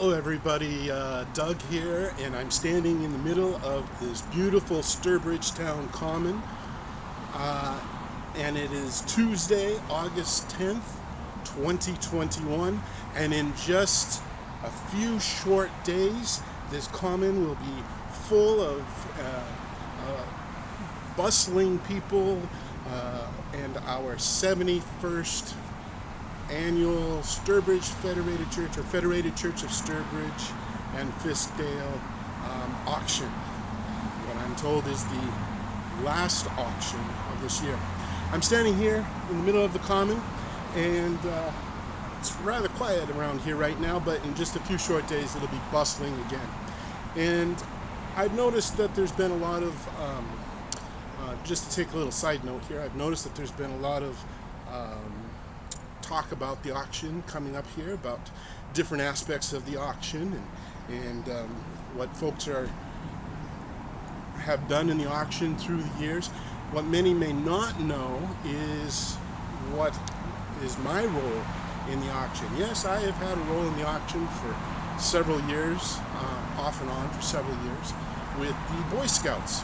Hello everybody, Doug here, and I'm standing in the middle of this beautiful Sturbridge town common, and it is Tuesday, August 10th, 2021, and in just a few short days, this common will be full of bustling people, and our 71st annual Sturbridge Federated Church or Federated Church of Sturbridge and Fiskdale auction. What I'm told is the last auction of this year. I'm standing here in the middle of the common, and it's rather quiet around here right now, but in just a few short days it'll be bustling again. And I've noticed that there's been a lot of, just to take a little side note here, I've noticed that there's been a lot of talk about the auction coming up here, about different aspects of the auction and what folks have done in the auction through the years. What many may not know is what is my role in the auction. Yes, I have had a role in the auction for several years, off and on for several years, with the Boy Scouts.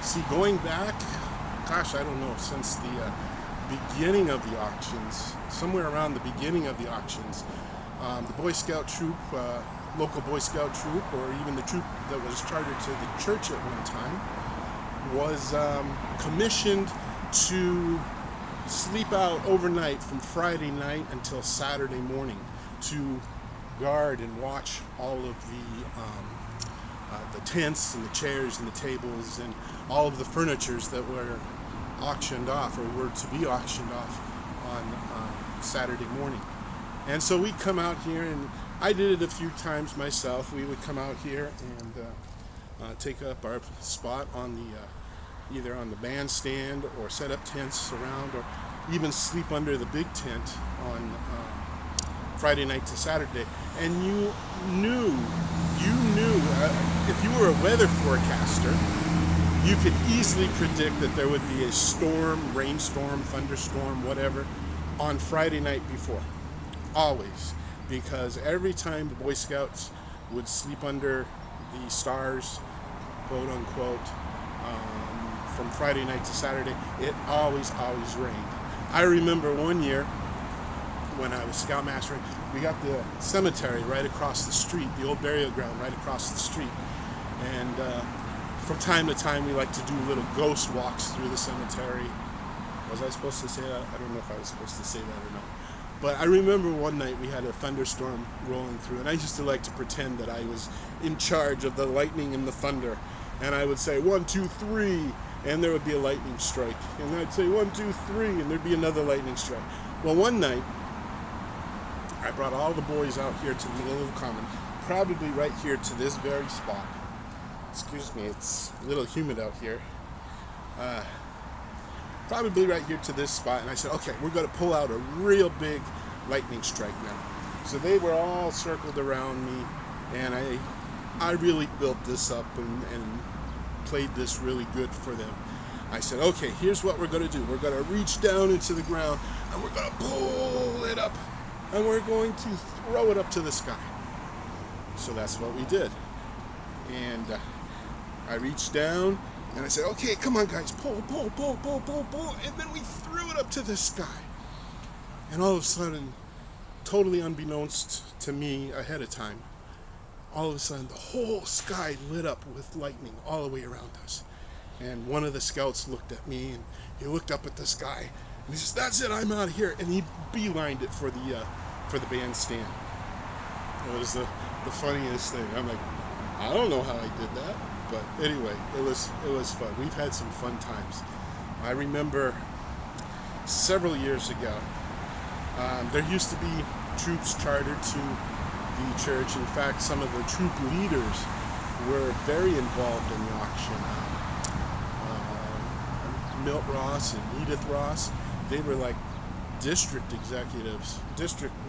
See, going back, gosh, I don't know, since the beginning of the auctions, somewhere around the beginning of the auctions, the Boy Scout troop, local Boy Scout troop, or even the troop that was chartered to the church at one time, was commissioned to sleep out overnight from Friday night until Saturday morning to guard and watch all of the tents and the chairs and the tables and all of the furnitures that were auctioned off or were to be auctioned off on Saturday morning. And so we'd come out here, and I did it a few times myself. We would come out here and take up our spot on the either on the bandstand or set up tents around, or even sleep under the big tent on Friday night to Saturday. And you knew if you were a weather forecaster, you could easily predict that there would be a storm, rainstorm, thunderstorm, whatever, on Friday night before. Always. Because every time the Boy Scouts would sleep under the stars, quote unquote, from Friday night to Saturday, it always rained. I remember one year when I was scoutmastering, we got the cemetery right across the street, the old burial ground right across the street. And from time to time, we like to do little ghost walks through the cemetery. Was I supposed to say that? I don't know if I was supposed to say that or not. But I remember one night we had a thunderstorm rolling through, and I used to like to pretend that I was in charge of the lightning and the thunder. And I would say, 1, 2, 3, and there would be a lightning strike. And I'd say, 1, 2, 3, and there'd be another lightning strike. Well, one night, I brought all the boys out here to the middle of the common, probably right here to this very spot. Excuse me, it's a little humid out here. Probably right here to this spot, and I said, okay, we're going to pull out a real big lightning strike now. So they were all circled around me, and I really built this up and played this really good for them. I said, okay, here's what we're going to do. We're going to reach down into the ground, and we're going to pull it up, and we're going to throw it up to the sky. So that's what we did. And I reached down and I said, okay, come on guys, pull, and then we threw it up to the sky. And all of a sudden, totally unbeknownst to me ahead of time, all of a sudden the whole sky lit up with lightning all the way around us. And one of the scouts looked at me, and he looked up at the sky, and he says, that's it, I'm out of here. And he beelined it for the bandstand. It was the funniest thing. I'm like, I don't know how I did that, but anyway, it was fun. We've had some fun times. I remember several years ago, there used to be troops chartered to the church. In fact, some of the troop leaders were very involved in the auction. Milt Ross and Edith Ross, they were like district executives,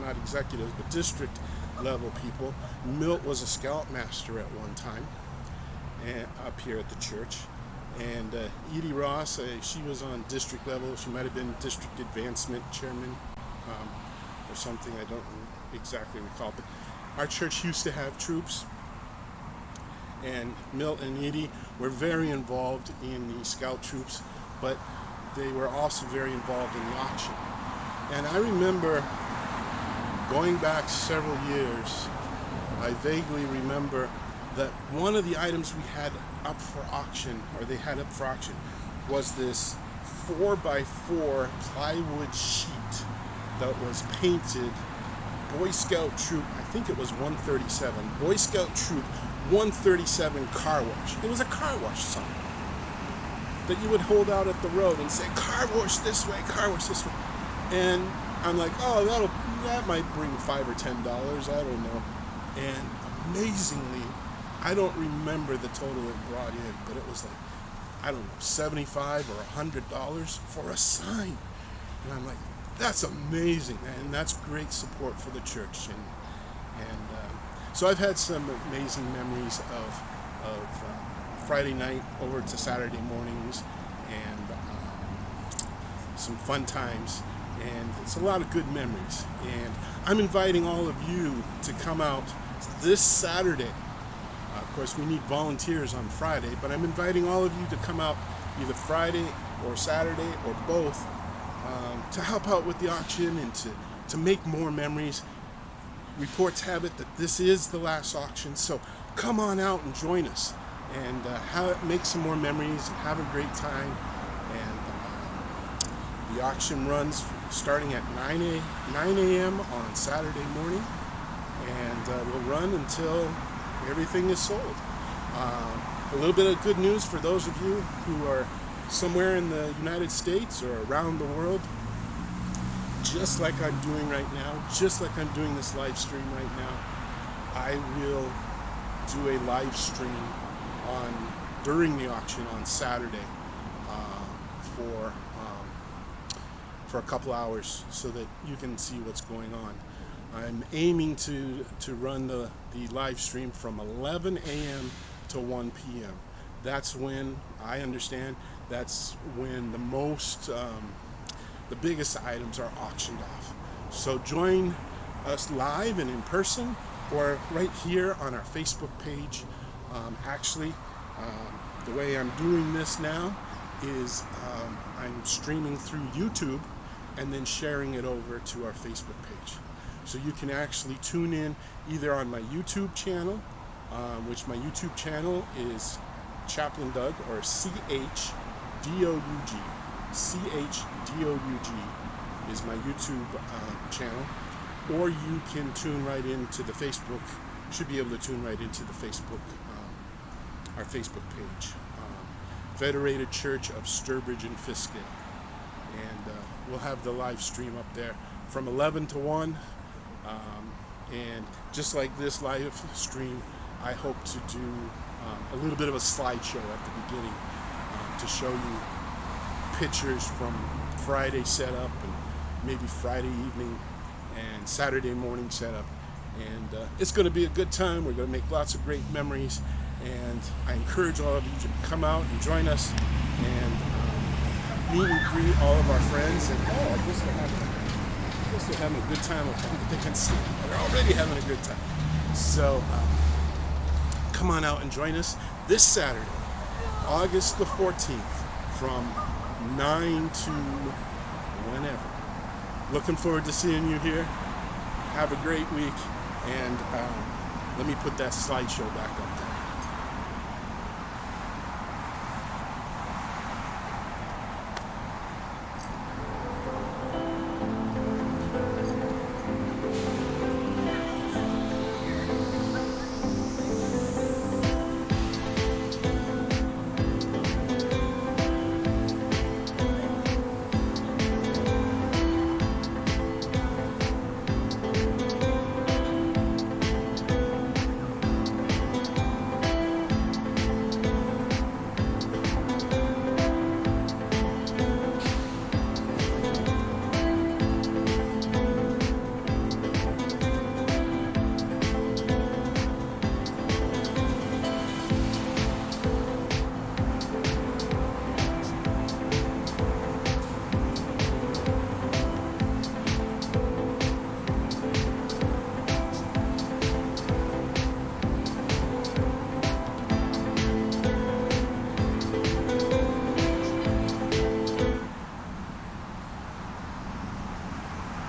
not executives, but district level people. Milt was a scoutmaster at one time up here at the church, and Edie Ross, she was on district level. She might have been district advancement chairman or something. I don't exactly recall, but our church used to have troops, and Milt and Edie were very involved in the scout troops, but they were also very involved in the auction. And I remember going back several years, I vaguely remember that one of the items we had up for auction, or they had up for auction, was this 4x4 plywood sheet that was painted Boy Scout Troop, I think it was 137, Boy Scout Troop 137 car wash. It was a car wash sign that you would hold out at the road and say, car wash this way, car wash this way. And I'm like, oh, that might bring $5 or $10, I don't know. And amazingly, I don't remember the total it brought in, but it was like, I don't know, $75 or $100 for a sign. And I'm like, that's amazing, and that's great support for the church. And so I've had some amazing memories of Friday night over to Saturday mornings, and some fun times, and it's a lot of good memories. And I'm inviting all of you to come out this Saturday. Of course, we need volunteers on Friday, but I'm inviting all of you to come out either Friday or Saturday or both, to help out with the auction and to make more memories. Reports have it that this is the last auction, so come on out and join us and make some more memories and have a great time. And the auction runs starting at 9 a.m. on Saturday morning, and will run until everything is sold. A little bit of good news for those of you who are somewhere in the United States or around the world. Just like I'm doing right now, just like I'm doing this live stream right now, I will do a live stream during the auction on Saturday for a couple hours so that you can see what's going on. I'm aiming to run the live stream from 11 a.m. to 1 p.m. That's when, I understand, that's when the biggest items are auctioned off. So join us live and in person, or right here on our Facebook page. The way I'm doing this now is I'm streaming through YouTube and then sharing it over to our Facebook page. So you can actually tune in either on my YouTube channel, which my YouTube channel is Chaplain Doug, or CHDOUG. CHDOUG is my YouTube channel, or you can tune right into the Facebook. Should be able to tune right into the Facebook, our Facebook page, Federated Church of Sturbridge and Fiskdale, and we'll have the live stream up there from 11 to 1. And just like this live stream, I hope to do a little bit of a slideshow at the beginning to show you pictures from Friday setup and maybe Friday evening and Saturday morning setup. And it's going to be a good time. We're going to make lots of great memories, and I encourage all of you to come out and join us and meet and greet all of our friends. And I guess they're having a good time up on the dance. They're already having a good time. So come on out and join us this Saturday, August the 14th, from 9 to whenever. Looking forward to seeing you here. Have a great week, and let me put that slideshow back up.